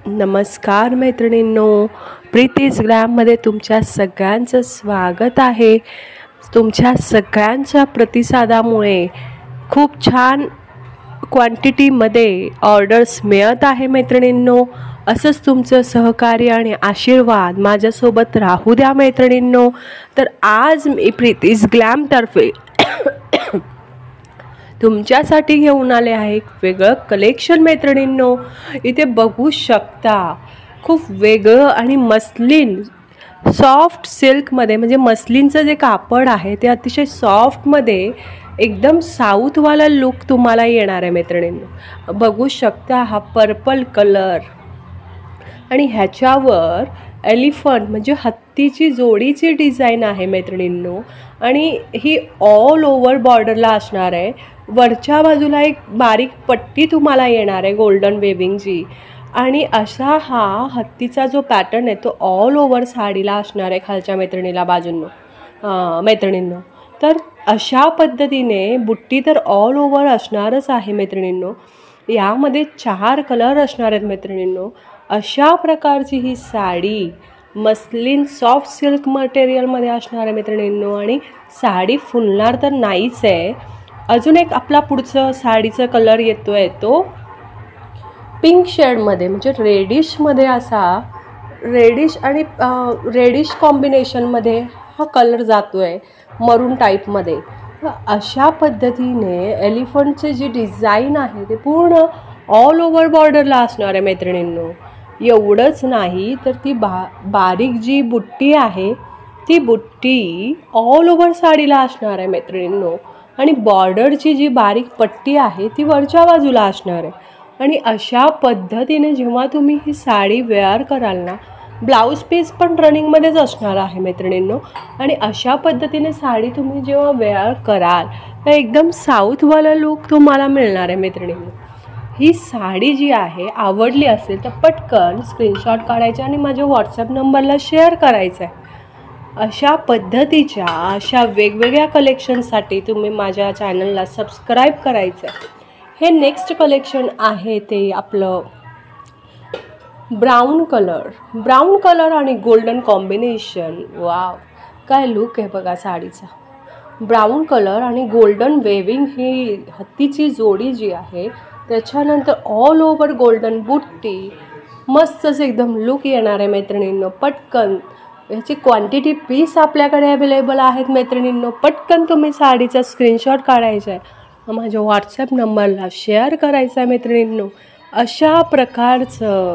नमस्कार मैत्रिणींनो, प्रीतीज ग्लॅममध्ये तुमच्या सगळ्यांचं स्वागत आहे. तुमच्या सगळ्यांच्या प्रतिसादामुळे खूप छान क्वांटिटीमध्ये ऑर्डर्स मिळत आहे मैत्रिणींनो. असंच तुमचं सहकार्य आणि आशीर्वाद माझ्यासोबत राहू द्या मैत्रिणींनो. तर आज मी प्रीतीज ग्लॅमतर्फे तुमच्यासाठी घेऊन आले आहे एक वेगळं कलेक्शन मैत्रिणींनो. इथे बघू शकता खूप वेगळं आणि मस्लिन सॉफ्ट सिल्कमध्ये, म्हणजे मस्लिनचं जे कापड आहे ते अतिशय सॉफ्टमध्ये एकदम साऊथवाला लुक तुम्हाला येणार आहे मैत्रिणींनो. बघू शकता हा पर्पल कलर आणि ह्याच्यावर एलिफंट म्हणजे हत्तीची जोडीची डिझाईन आहे मैत्रिणींनो. आणि ही ऑल ओव्हर बॉर्डरला असणार आहे. वरच्या बाजूला एक बारीक पट्टी तुम्हाला येणार आहे गोल्डन वेविंगची. आणि असा हा हत्तीचा जो पॅटर्न आहे तो ऑल ओव्हर साडीला असणार आहे खालच्या मैत्रिणींनो. तर अशा पद्धतीने बुट्टी तर ऑल ओव्हर असणारच आहे मैत्रिणींनो. यामध्ये 4 कलर असणार आहेत मैत्रिणींनो. अशा प्रकारची ही साडी मस्लिन सॉफ्ट सिल्क मटेरियलमध्ये असणार आहे मैत्रिणींनो. आणि साडी फुलणार तर नाहीच आहे. अजून एक आपला पुढचं साडीचा कलर येतो आहे तो पिंक शेडमध्ये, म्हणजे रेडिशमध्ये, असा रेडिश आणि रेडिश कॉम्बिनेशनमध्ये हा कलर जातो आहे मरून टाईपमध्ये. अशा पद्धतीने एलिफंटचे जी डिझाईन आहे ते पूर्ण ऑल ओव्हर बॉर्डरला असणार आहे मैत्रिणींनो. एवढंच नाही तर ती बारीक जी बुट्टी आहे ती बुट्टी ऑल ओव्हर साडीला असणार आहे मैत्रिणींनो. आणि बॉर्डरची जी बारीक पट्टी आहे ती वरच्या बाजूला असणार आहे. आणि अशा पद्धतीने जेव्हा तुम्ही ही साडी वेअर कराल ना, ब्लाऊज पीस पण रनिंगमध्येच असणार आहे मैत्रिणींनो. आणि अशा पद्धतीने साडी तुम्ही जेव्हा वेअर कराल तर एकदम साऊथवाला लुक तुम्हाला मिळणार आहे मैत्रिणींनो. ही साडी जी आहे आवडली असेल तर पटकन स्क्रीनशॉट काढायचा आणि माझ्या व्हॉट्सअप नंबरला शेअर करायचा आहे. अशा पद्धतीच्या अशा वेगवेगळ्या कलेक्शनसाठी तुम्ही माझ्या चॅनलला सबस्क्राईब करायचं आहे. हे नेक्स्ट कलेक्शन आहे ते आपलं ब्राऊन कलर आणि गोल्डन कॉम्बिनेशन. वाव, काय लुक आहे बघा साडीचा. ब्राऊन कलर आणि गोल्डन वेविंग ही हत्तीची जोडी जी आहे, त्याच्यानंतर ऑल ओव्हर गोल्डन बुट्टी, मस्तच एकदम लुक येणार आहे मैत्रिणींनो. पटकन याची क्वांटिटी पीस आपल्याकडे अवेलेबल आहेत मैत्रिणींनो. पटकन तुम्ही साडीचा स्क्रीनशॉट काढायचा आहे, माझ्या व्हॉट्सअप नंबरला शेअर करायचा आहे मैत्रिणींनो. अशा प्रकारचं